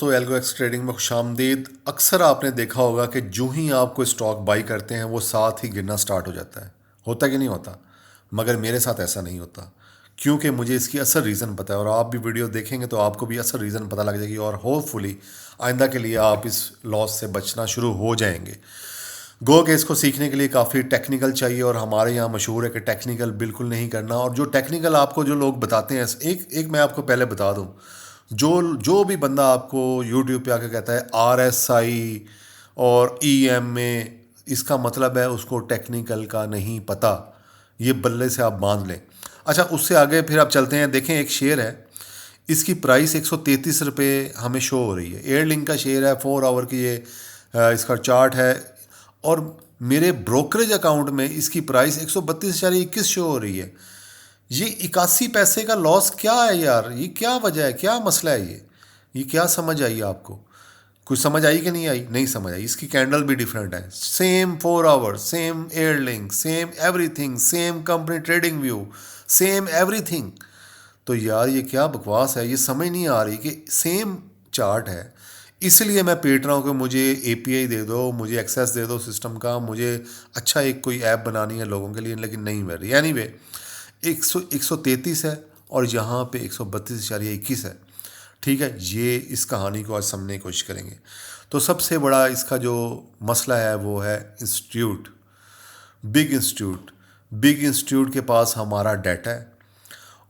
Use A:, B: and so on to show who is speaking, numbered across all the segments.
A: دوستوں، algo x trading میں خوش آمدید۔ اکثر آپ نے دیکھا ہوگا کہ جو ہی آپ کو اسٹاک بائی کرتے ہیں وہ ساتھ ہی گرنا سٹارٹ ہو جاتا ہے۔ ہوتا کہ نہیں ہوتا؟ مگر میرے ساتھ ایسا نہیں ہوتا، کیونکہ مجھے اس کی اصل ریزن پتہ ہے، اور آپ بھی ویڈیو دیکھیں گے تو آپ کو بھی اصل ریزن پتہ لگ جائے گی، اور ہوپ فلی آئندہ کے لیے آپ اس لاس سے بچنا شروع ہو جائیں گے۔ گو کہ اس کو سیکھنے کے لیے کافی ٹیکنیکل چاہیے، اور ہمارے یہاں مشہور ہے کہ ٹیکنیکل بالکل نہیں کرنا، اور جو ٹیکنیکل آپ کو جو لوگ بتاتے ہیں، ایک میں آپ کو پہلے بتا دوں، جو بھی بندہ آپ کو یوٹیوب پہ آ کے کہتا ہے RSI اور EMA، اس کا مطلب ہے اس کو ٹیکنیکل کا نہیں پتہ، یہ بلے سے آپ باندھ لیں۔ اچھا، اس سے آگے پھر آپ چلتے ہیں، دیکھیں ایک شیئر ہے، اس کی پرائس 133 روپے ہمیں شو ہو رہی ہے، ایئر لنک کا شیئر ہے، 4 آور کی یہ اس کا چارٹ ہے، اور میرے بروکریج اکاؤنٹ میں اس کی پرائس 132.21 شو ہو رہی ہے۔ یہ 81 پیسے کا لاس کیا ہے یار؟ یہ کیا وجہ ہے؟ کیا مسئلہ ہے یہ کیا سمجھ آئی آپ کو؟ کچھ سمجھ آئی کہ نہیں آئی؟ نہیں سمجھ آئی۔ اس کی کینڈل بھی ڈیفرنٹ ہے، same 4 hour, same air link, same everything, same company TradingView, same everything. تو یار یہ کیا بکواس ہے؟ یہ سمجھ نہیں آ رہی کہ سیم چارٹ ہے۔ اس لیے میں پیٹ رہا ہوں کہ مجھے API دے دو، مجھے ایکسیس دے دو سسٹم کا، مجھے اچھا ایک کوئی ایپ بنانی ہے لوگوں کے لیے، لیکن نہیں مل رہی۔ اینی وے، 133 ہے اور یہاں پہ 132.21 ہے۔ ٹھیک ہے، یہ اس کہانی کو آج سمجھنے کی کوشش کریں گے۔ تو سب سے بڑا اس کا جو مسئلہ ہے وہ ہے انسٹیٹیوٹ، بگ انسٹیٹیوٹ کے پاس ہمارا ڈیٹا ہے،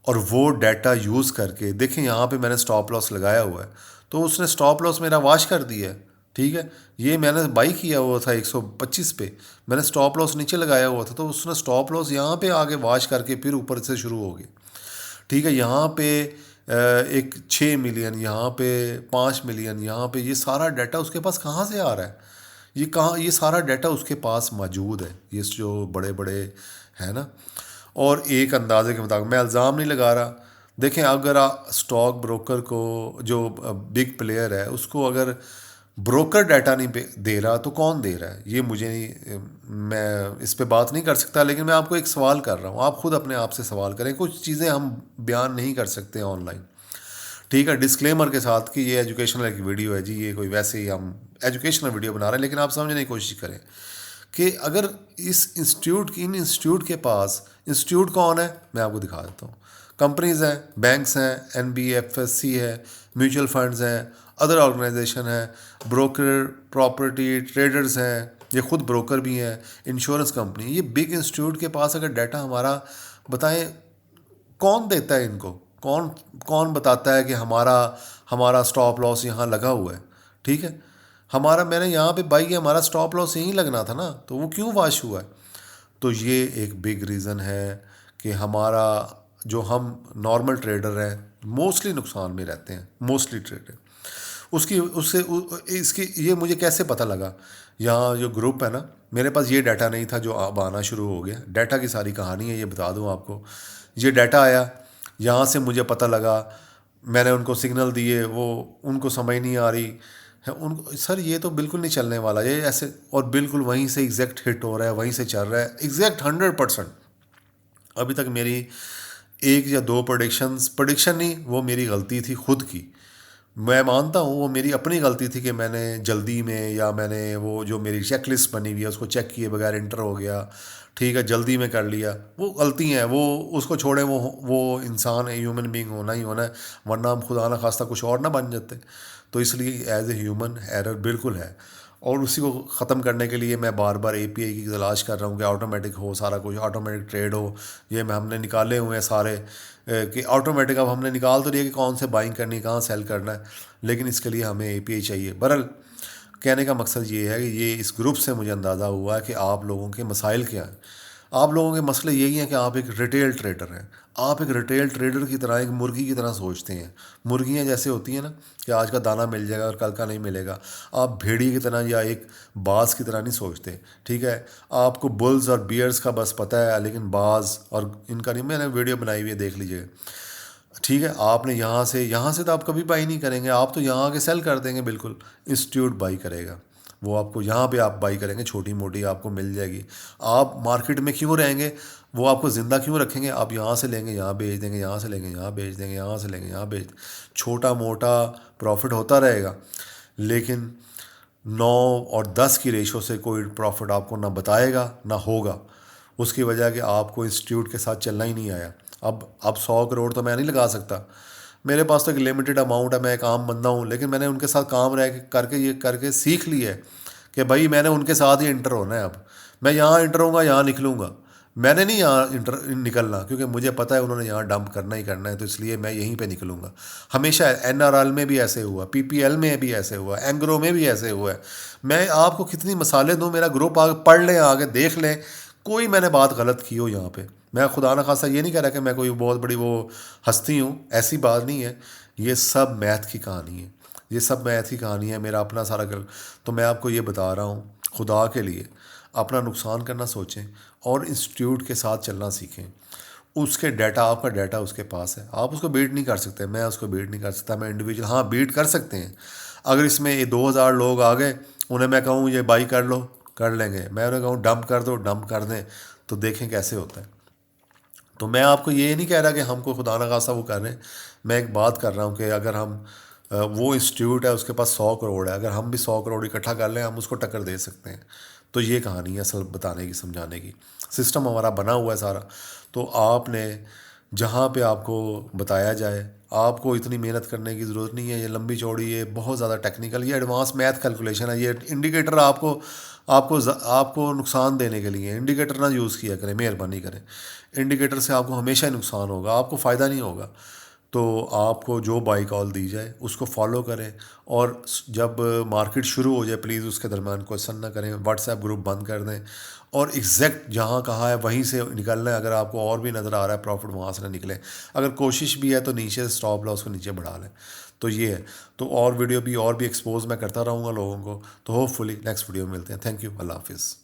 A: اور وہ ڈیٹا یوز کر کے دیکھیں، یہاں پہ میں نے سٹاپ لاس لگایا ہوا ہے، تو اس نے سٹاپ لاس میرا واش کر دیا ہے۔ ٹھیک ہے، یہ میں نے بائی کیا ہوا تھا 125 پہ، میں نے سٹاپ لاس نیچے لگایا ہوا تھا، تو اس نے سٹاپ لاس یہاں پہ آگے واش کر کے پھر اوپر سے شروع ہو گیا۔ ٹھیک ہے، یہاں پہ ایک 6 ملین، یہاں پہ 5 ملین، یہاں پہ یہ سارا ڈیٹا اس کے پاس کہاں سے آ رہا ہے؟ یہ سارا ڈیٹا اس کے پاس موجود ہے، یہ جو بڑے بڑے ہیں نا۔ اور ایک اندازے کے مطابق، میں الزام نہیں لگا رہا، دیکھیں اگر اسٹاک بروکر کو، جو بگ پلیئر ہے، اس کو اگر بروکر ڈیٹا نہیں دے رہا تو کون دے رہا ہے؟ یہ مجھے نہیں، میں اس پہ بات نہیں کر سکتا، لیکن میں آپ کو ایک سوال کر رہا ہوں، آپ خود اپنے آپ سے سوال کریں۔ کچھ چیزیں ہم بیان نہیں کر سکتے آن لائن، ٹھیک ہے، ڈسکلیمر کے ساتھ کہ یہ ایجوکیشنل ایک ویڈیو ہے جی، یہ کوئی ویسے ہی ہم ایجوکیشنل ویڈیو بنا رہے ہیں، لیکن آپ سمجھنے کی کوشش کریں کہ اگر ان انسٹیٹیوٹ کے پاس، انسٹیٹیوٹ کون ہے میں آپ کو دکھا دیتا ہوں، کمپنیز ہیں، بینکس ہیں، NBFC ہے، میوچل فنڈز ہیں، ادر آرگنائزیشن ہیں، بروکر، پراپرٹی ٹریڈرز ہیں، یہ خود بروکر بھی ہیں، انشورنس کمپنی۔ یہ بگ انسٹیٹیوٹ کے پاس اگر ڈیٹا ہمارا، بتائیں کون دیتا ہے ان کو؟ کون بتاتا ہے کہ ہمارا سٹاپ لاس یہاں لگا ہوا ہے؟ ٹھیک ہے، میں نے یہاں پہ بائی کیا، ہمارا سٹاپ لاس یہیں لگنا تھا نا، تو وہ کیوں واش ہوا ہے؟ تو یہ ایک بگ ریزن ہے کہ ہمارا، جو ہم نارمل ٹریڈر ہیں، موسٹلی نقصان میں رہتے ہیں، موسٹلی ٹریڈر۔ اس کی یہ مجھے کیسے پتہ لگا؟ یہاں جو گروپ ہے نا، میرے پاس یہ ڈیٹا نہیں تھا جو اب آنا شروع ہو گیا۔ ڈیٹا کی ساری کہانی ہے، یہ بتا دوں آپ کو۔ یہ ڈیٹا آیا، یہاں سے مجھے پتہ لگا، میں نے ان کو سگنل دیے، وہ ان کو سمجھ نہیں آ رہی ہے، سر یہ تو بالکل نہیں چلنے والا یہ ایسے، اور بالکل وہیں سے ایگزیکٹ ہٹ ہو رہا ہے، وہیں سے چل رہا ہے ایگزیکٹ 100%۔ ابھی تک میری 1 یا 2 پروڈکشن نہیں، وہ میری غلطی تھی خود کی، میں مانتا ہوں وہ میری اپنی غلطی تھی کہ میں نے جلدی میں، یا میں نے وہ جو میری چیک لسٹ بنی ہوئی ہے اس کو چیک کیے بغیر انٹر ہو گیا، ٹھیک ہے، جلدی میں کر لیا، وہ غلطی ہیں، وہ اس کو چھوڑیں، وہ انسان ہے، ہیومن بینگ ہونا ہی ہونا ہے، ورنہ ہم خدا نہ خواستہ کچھ اور نہ بن جاتے۔ تو اس لیے ایز اے ہیومن ایرر بالکل ہے، اور اسی کو ختم کرنے کے لیے میں بار بار API کی تلاش کر رہا ہوں کہ آٹومیٹک ہو سارا کچھ، آٹومیٹک ٹریڈ ہو۔ یہ ہم نے نکالے ہوئے ہیں سارے کہ آٹومیٹک، اب ہم نے نکال تو لیا کہ کون سے بائنگ کرنی، کہاں سیل کرنا ہے، لیکن اس کے لیے ہمیں API چاہیے۔ بہرحال کہنے کا مقصد یہ ہے کہ یہ اس گروپ سے مجھے اندازہ ہوا ہے کہ آپ لوگوں کے مسائل کیا ہیں۔ آپ لوگوں کے مسئلے یہی ہیں کہ آپ ایک ریٹیل ٹریڈر ہیں، آپ ایک ریٹیل ٹریڈر کی طرح، ایک مرغی کی طرح سوچتے ہیں۔ مرغیاں جیسے ہوتی ہیں نا کہ آج کا دانہ مل جائے گا اور کل کا نہیں ملے گا، آپ بھیڑی کی طرح یا ایک باز کی طرح نہیں سوچتے۔ ٹھیک ہے، آپ کو بلز اور بیئرز کا بس پتہ ہے، لیکن باز اور ان کا نہیں۔ میں نے ویڈیو بنائی ہوئی ہے، دیکھ لیجیے۔ ٹھیک ہے، آپ نے یہاں سے تو آپ کبھی بائی نہیں کریں گے، آپ تو یہاں آ کے سیل کر دیں گے، بالکل انسٹیٹیوٹ بائی کرے گا۔ وہ آپ کو یہاں پہ آپ بائی کریں گے چھوٹی موٹی آپ کو مل جائے گی. آپ مارکیٹ میں کیوں رہیں گے, وہ آپ کو زندہ کیوں رکھیں گے؟ آپ یہاں سے لیں گے یہاں بیچ دیں گے, یہاں سے لیں گے یہاں بیچ دیں گے, یہاں سے لیں گے یہاں بیچ, چھوٹا موٹا پروفٹ ہوتا رہے گا. لیکن 9 اور 10 کی ریشو سے کوئی پروفٹ آپ کو نہ بتائے گا نہ ہوگا. اس کی وجہ کہ آپ کو انسٹیٹیوٹ کے ساتھ چلنا ہی نہیں آیا. اب 100 کروڑ تو میں نہیں لگا سکتا, میرے پاس تو ایک لمیٹڈ اماؤنٹ ہے, میں ایک عام بندہ ہوں. لیکن میں نے ان کے ساتھ کام کر کے سیکھ لی ہے کہ بھائی میں نے ان کے ساتھ ہی انٹر ہونا ہے. اب میں یہاں انٹر ہوں گا یہاں نکلوں گا, میں نے نہیں یہاں نکلنا, کیونکہ مجھے پتہ ہے انہوں نے یہاں ڈمپ کرنا ہی کرنا ہے, تو اس لیے میں یہیں پہ نکلوں گا. ہمیشہ NRL میں بھی ایسے ہوا, PPL میں بھی ایسے ہوا, اینگرو میں بھی ایسے ہوا ہے. میں آپ کو کتنی مثالیں دوں, میرا گروپ آگے پڑھ لیں, آگے دیکھ لیں, کوئی میں نے بات غلط کی ہو یہاں پہ. میں خدا نہ خواستہ یہ نہیں کہہ رہا کہ میں کوئی بہت بڑی وہ ہستی ہوں, ایسی بات نہیں ہے. یہ سب میتھ کی کہانی ہے, یہ سب میتھ کی کہانی ہے, میرا اپنا سارا تو میں آپ کو یہ بتا رہا ہوں, خدا کے لیے اپنا نقصان کرنا سوچیں اور انسٹیٹیوٹ کے ساتھ چلنا سیکھیں. اس کے ڈیٹا, آپ کا ڈیٹا اس کے پاس ہے, آپ اس کو بیٹ نہیں کر سکتے, میں اس کو بیٹ نہیں کر سکتا. میں انڈیویجول ہاں بیٹ کر سکتے ہیں. اگر اس میں 2000 لوگ آ گئے, انہیں میں کہوں یہ بائی کر لو, کر لیں گے. میں انہیں کہوں ڈمپ کر دو, ڈمپ کر دیں, تو دیکھیں کیسے ہوتا ہے. تو میں آپ کو یہ نہیں کہہ رہا کہ ہم کو خدا نہ خواستہ وہ کر رہے ہیں. میں ایک بات کر رہا ہوں کہ اگر ہم وہ انسٹیٹیوٹ ہے اس کے پاس 100 کروڑ ہے, اگر ہم بھی 100 کروڑ اکٹھا کر لیں, ہم اس کو ٹکر دے سکتے ہیں. تو یہ کہانی ہے اصل بتانے کی, سمجھانے کی. سسٹم ہمارا بنا ہوا ہے سارا. تو آپ نے جہاں پہ آپ کو بتایا جائے, آپ کو اتنی محنت کرنے کی ضرورت نہیں ہے. یہ لمبی چوڑی, یہ بہت زیادہ ٹیکنیکل, یہ ایڈوانس میتھ کیلکولیشن ہے. یہ انڈیکیٹر آپ کو نقصان دینے کے لیے انڈیکیٹر نہ یوز کیا کریں, مہربانی کریں. انڈیکیٹر سے آپ کو ہمیشہ نقصان ہوگا, آپ کو فائدہ نہیں ہوگا. تو آپ کو جو بائی کال دی جائے اس کو فالو کریں, اور جب مارکیٹ شروع ہو جائے پلیز اس کے درمیان کوشچن نہ کریں, واٹس ایپ گروپ بند کر دیں, اور ایگزیکٹ جہاں کہا ہے وہیں سے نکلنا ہے. اگر آپ کو اور بھی نظر آ رہا ہے پروفٹ, وہاں سے نہ نکلیں. اگر کوشش بھی ہے تو نیچے سے اسٹاپ لاس کو نیچے بڑھا لیں. تو یہ ہے. تو اور ویڈیو بھی ایکسپوز میں کرتا رہوں گا لوگوں کو. تو ہوپ فلی نیکسٹ ویڈیو میں ملتے ہیں. تھینک یو, اللہ حافظ.